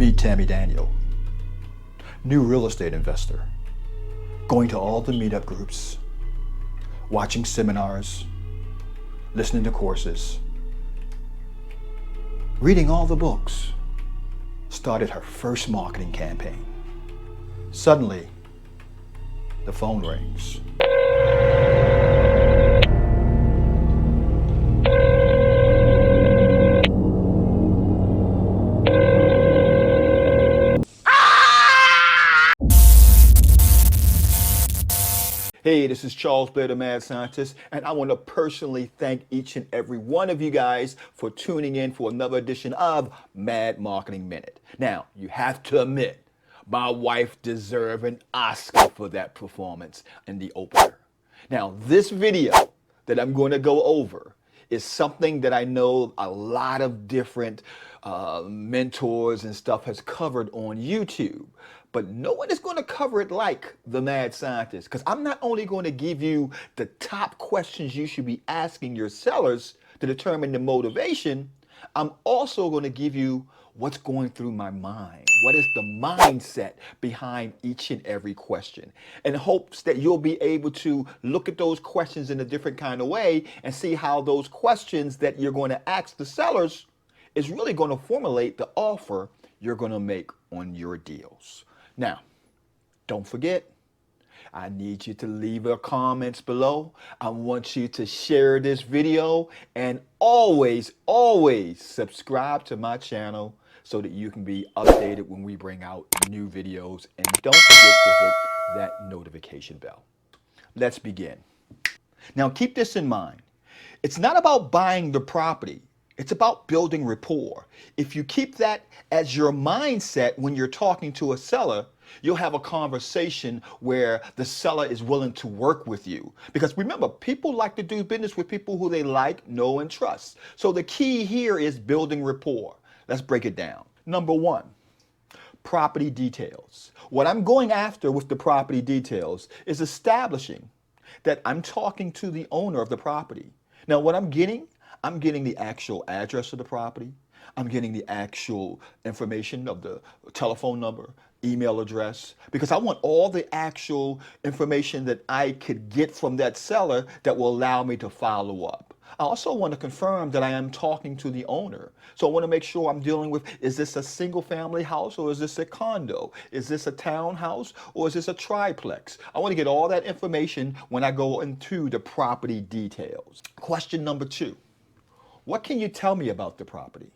Meet Tammy Daniel, new real estate investor, going to all the meetup groups, watching seminars, listening to courses, reading all the books, started her first marketing campaign. Suddenly, the phone rings. Hey, this is Charles Blair, the Mad Scientist, and I want to personally thank each and every one of you guys for tuning in for another edition of Mad Marketing Minute. Now, you have to admit, my wife deserved an Oscar for that performance in the opener. Now, this video that I'm going to go over is something that I know a lot of different mentors and stuff has covered on YouTube. But no one is going to cover it like the Mad Scientist, because I'm not only going to give you the top questions you should be asking your sellers to determine the motivation, I'm also going to give you what's going through my mind. What is the mindset behind each and every question? In hopes that you'll be able to look at those questions in a different kind of way and see how those questions that you're going to ask the sellers is really going to formulate the offer you're going to make on your deals. Now, don't forget, I need you to leave your comments below. I want you to share this video and always subscribe to my channel so that you can be updated when we bring out new videos. And don't forget to hit that notification bell. Let's begin. Now, keep this in mind. It's not about buying the property. It's about building rapport. If you keep that as your mindset when you're talking to a seller, you'll have a conversation where the seller is willing to work with you. Because remember, people like to do business with people who they like, know, and trust. So the key here is building rapport. Let's break it down. Number one, property details. What I'm going after with the property details is establishing that I'm talking to the owner of the property. Now, what I'm getting the actual address of the property. I'm getting the actual information of the telephone number, email address, because I want all the actual information that I could get from that seller that will allow me to follow up. I also want to confirm that I am talking to the owner. So I want to make sure I'm dealing with, is this a single family house or is this a condo? Is this a townhouse or is this a triplex? I want to get all that information when I go into the property details. Question number two. What can you tell me about the property?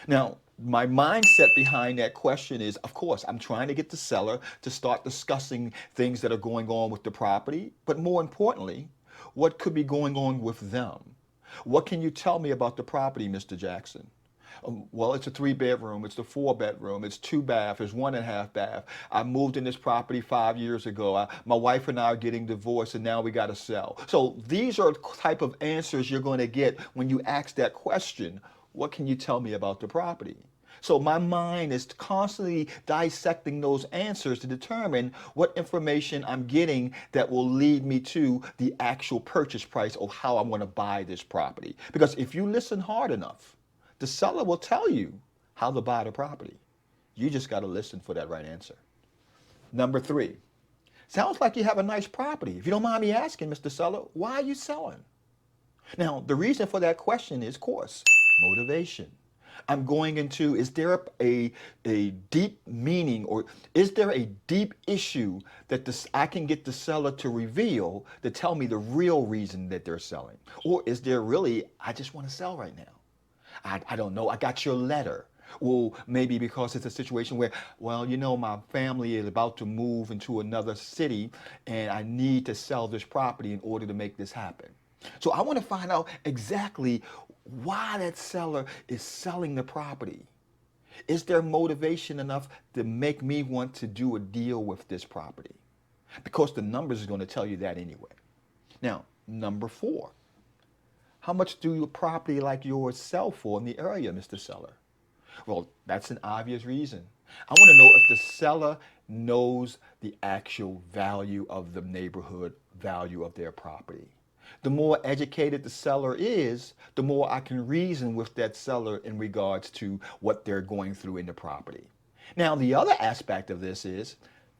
Now, my mindset behind that question is, of course, I'm trying to get the seller to start discussing things that are going on with the property, but more importantly, what could be going on with them? What can you tell me about the property, Mr. Jackson? Well, it's a 3-bedroom, it's a 4-bedroom, it's 2 bath, it's 1.5 bath. I moved in this property 5 years ago. My wife and I are getting divorced and now we got to sell. So these are the type of answers you're going to get when you ask that question. What can you tell me about the property? So my mind is constantly dissecting those answers to determine what information I'm getting that will lead me to the actual purchase price of how I'm going to buy this property. Because if you listen hard enough, the seller will tell you how to buy the property. You just got to listen for that right answer. Number three, sounds like you have a nice property. If you don't mind me asking, Mr. Seller, why are you selling? Now, the reason for that question is, of course, motivation. I'm going into, is there a deep meaning or is there a deep issue that I can get the seller to reveal to tell me the real reason that they're selling? Or is there really, I just want to sell right now? I don't know, I got your letter. Well, maybe because it's a situation where, well, you know, my family is about to move into another city and I need to sell this property in order to make this happen. So I want to find out exactly why that seller is selling the property. Is there motivation enough to make me want to do a deal with this property? Because the numbers is going to tell you that anyway. Now, number four. How much do your property like yours sell for in the area, Mr. Seller? Well, that's an obvious reason. I want to know if the seller knows the actual value of the neighborhood, value of their property. The more educated the seller is, the more I can reason with that seller in regards to what they're going through in the property. Now, the other aspect of this is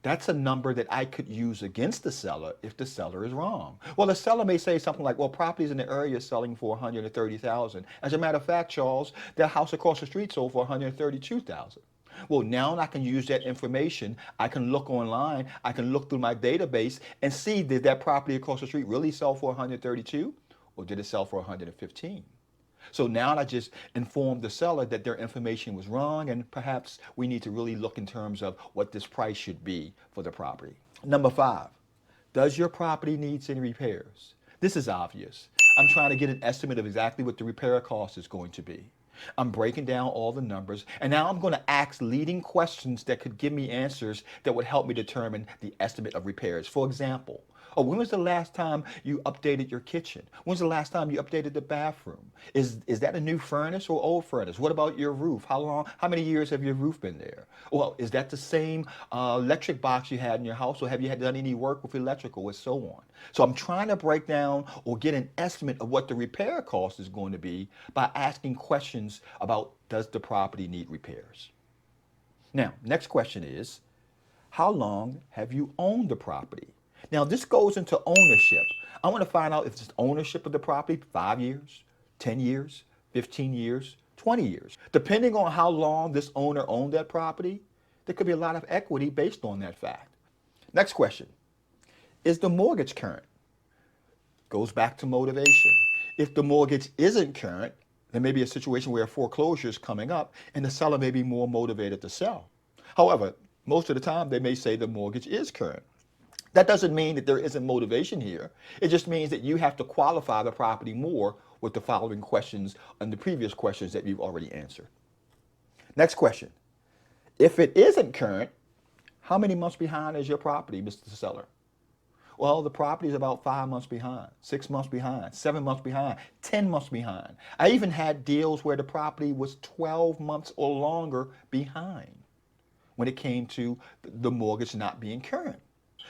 that's a number that I could use against the seller if the seller is wrong. Well, the seller may say something like, well, properties in the area are selling for 130,000. As a matter of fact, Charles, the house across the street sold for 132,000. Well, now I can use that information. I can look online. I can look through my database and see, did that property across the street really sell for 132 or did it sell for 115? So now I just informed the seller that their information was wrong and perhaps we need to really look in terms of what this price should be for the property. Number 5, does your property need any repairs? This is obvious. I'm trying to get an estimate of exactly what the repair cost is going to be. I'm breaking down all the numbers and now I'm going to ask leading questions that could give me answers that would help me determine the estimate of repairs. For example, when was the last time you updated your kitchen? When's the last time you updated the bathroom? Is that a new furnace or old furnace? What about your roof? How many years have your roof been there? Well, is that the same electric box you had in your house, or have you done any work with electrical and so on? So I'm trying to break down or get an estimate of what the repair cost is going to be by asking questions about, does the property need repairs? Now, next question is, how long have you owned the property? Now, this goes into ownership. I want to find out if it's ownership of the property, 5 years, 10 years, 15 years, 20 years. Depending on how long this owner owned that property, there could be a lot of equity based on that fact. Next question, is the mortgage current? Goes back to motivation. If the mortgage isn't current, there may be a situation where a foreclosure is coming up and the seller may be more motivated to sell. However, most of the time they may say the mortgage is current. That doesn't mean that there isn't motivation here. It just means that you have to qualify the property more with the following questions and the previous questions that you've already answered. Next question. If it isn't current, how many months behind is your property, Mr. Seller? Well, the property is about 5 months behind, 6 months behind, 7 months behind, 10 months behind. I even had deals where the property was 12 months or longer behind when it came to the mortgage not being current.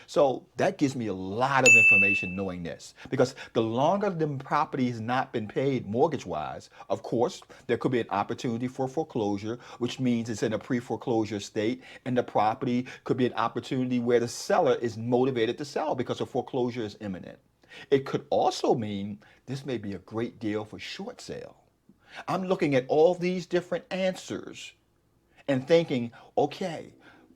So that gives me a lot of information knowing this, because the longer the property has not been paid mortgage-wise, of course, there could be an opportunity for foreclosure, which means it's in a pre-foreclosure state, and the property could be an opportunity where the seller is motivated to sell because a foreclosure is imminent. It could also mean this may be a great deal for short sale. I'm looking at all these different answers and thinking, okay,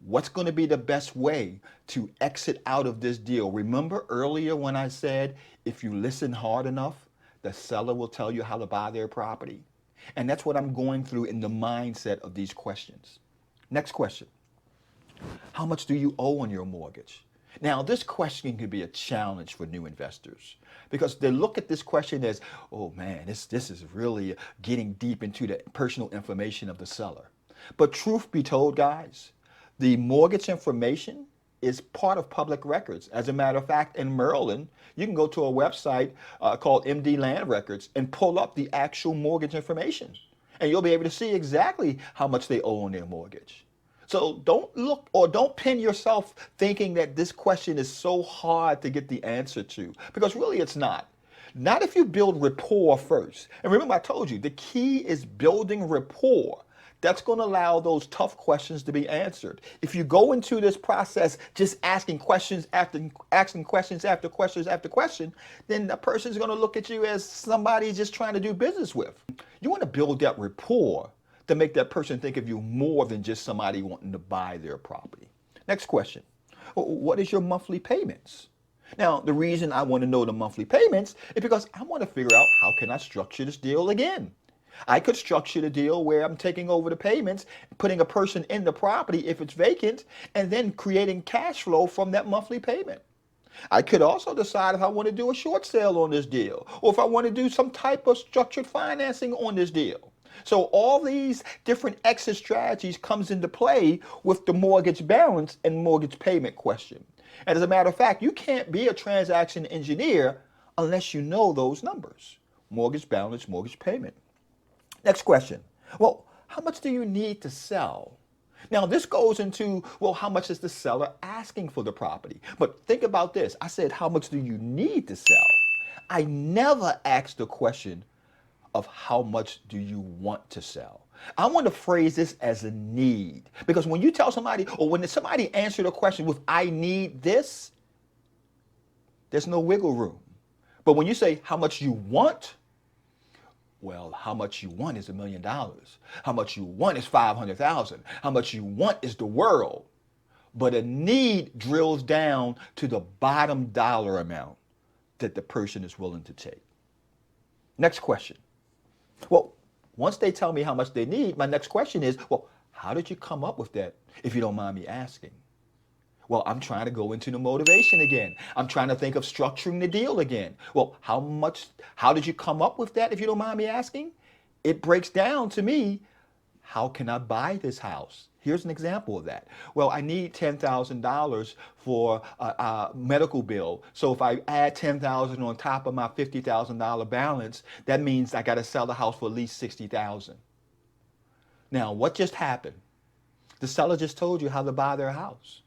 what's going to be the best way to exit out of this deal? Remember earlier when I said, if you listen hard enough, the seller will tell you how to buy their property. And that's what I'm going through in the mindset of these questions. Next question. How much do you owe on your mortgage? Now, this question can be a challenge for new investors because they look at this question as, oh man, this is really getting deep into the personal information of the seller. But truth be told, guys, the mortgage information is part of public records. As a matter of fact, in Maryland, you can go to a website called MD Land Records and pull up the actual mortgage information. And you'll be able to see exactly how much they owe on their mortgage. So don't look or don't pin yourself thinking that this question is so hard to get the answer to, because really it's not. Not if you build rapport first. And remember, I told you, the key is building rapport. That's going to allow those tough questions to be answered. If you go into this process just asking questions after questions after questions after question, then the person's going to look at you as somebody just trying to do business with. You want to build that rapport to make that person think of you more than just somebody wanting to buy their property. Next question. What is your monthly payments? Now, the reason I want to know the monthly payments is because I want to figure out how can I structure this deal again. I could structure the deal where I'm taking over the payments, putting a person in the property if it's vacant, and then creating cash flow from that monthly payment. I could also decide if I want to do a short sale on this deal, or if I want to do some type of structured financing on this deal. So all these different exit strategies comes into play with the mortgage balance and mortgage payment question. And as a matter of fact, you can't be a transaction engineer unless you know those numbers: mortgage balance, mortgage payment. Next question. Well, how much do you need to sell? Now, this goes into, well, how much is the seller asking for the property? But think about this. I said, how much do you need to sell? I never asked the question of how much do you want to sell? I want to phrase this as a need. Because when you tell somebody, or when somebody answers a question with, I need this, there's no wiggle room. But when you say how much you want, well, how much you want is $1 million. How much you want is 500,000. How much you want is the world. But a need drills down to the bottom dollar amount that the person is willing to take. Next question. Well, once they tell me how much they need, my next question is, well, how did you come up with that, if you don't mind me asking? Well, I'm trying to go into the motivation again. I'm trying to think of structuring the deal again. Well, how did you come up with that, if you don't mind me asking? It breaks down to me, how can I buy this house? Here's an example of that. Well, I need $10,000 for a medical bill. So if I add $10,000 on top of my $50,000 balance, that means I got to sell the house for at least $60,000. Now, what just happened? The seller just told you how to buy their house.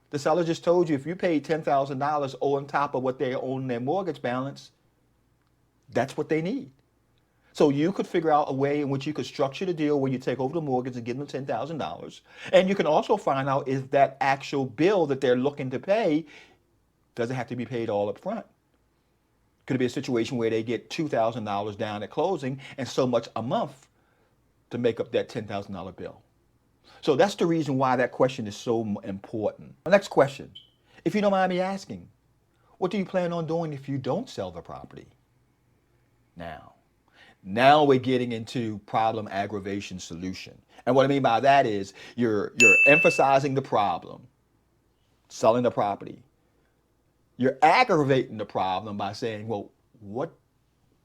The seller just told you if you paid $10,000 on top of what they own in their mortgage balance, that's what they need. So you could figure out a way in which you could structure the deal where you take over the mortgage and give them $10,000. And you can also find out if that actual bill that they're looking to pay doesn't have to be paid all up front. Could it be a situation where they get $2,000 down at closing and so much a month to make up that $10,000 bill? So that's the reason why that question is so important. The next question, if you don't mind me asking, what do you plan on doing if you don't sell the property? Now we're getting into problem aggravation solution. And what I mean by that is you're emphasizing the problem, selling the property. You're aggravating the problem by saying, well, what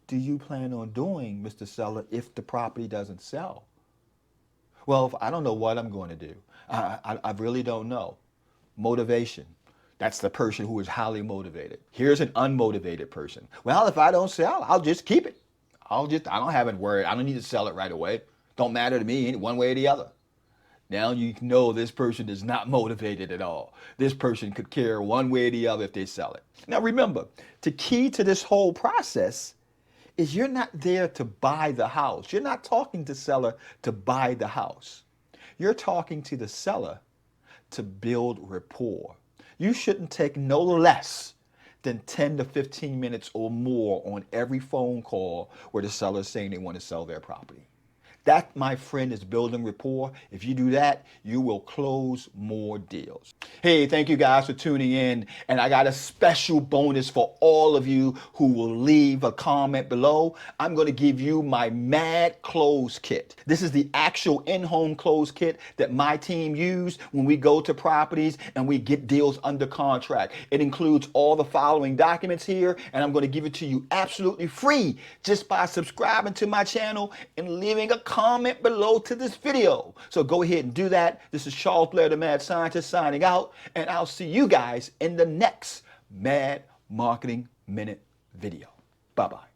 do you plan on doing, Mr. Seller, if the property doesn't sell? Well, if I don't know what I'm going to do. I really don't know. Motivation. That's the person who is highly motivated. Here's an unmotivated person. Well, if I don't sell, I'll just keep it. I don't have it worried. I don't need to sell it right away. Don't matter to me one way or the other. Now you know this person is not motivated at all. This person could care one way or the other if they sell it. Now remember, the key to this whole process is you're not there to buy the house. You're not talking to the seller to buy the house. You're talking to the seller to build rapport. You shouldn't take no less than 10 to 15 minutes or more on every phone call where the seller is saying they want to sell their property. That, my friend, is building rapport. If you do that, you will close more deals. Hey, thank you guys for tuning in. And I got a special bonus for all of you who will leave a comment below. I'm going to give you my Mad Close Kit. This is the actual in-home close kit that my team used when we go to properties and we get deals under contract. It includes all the following documents here, and I'm going to give it to you absolutely free just by subscribing to my channel and leaving a comment below to this video. So go ahead and do that. This is Charles Blair, the Mad Scientist, signing out, and I'll see you guys in the next Mad Marketing Minute video. Bye-bye.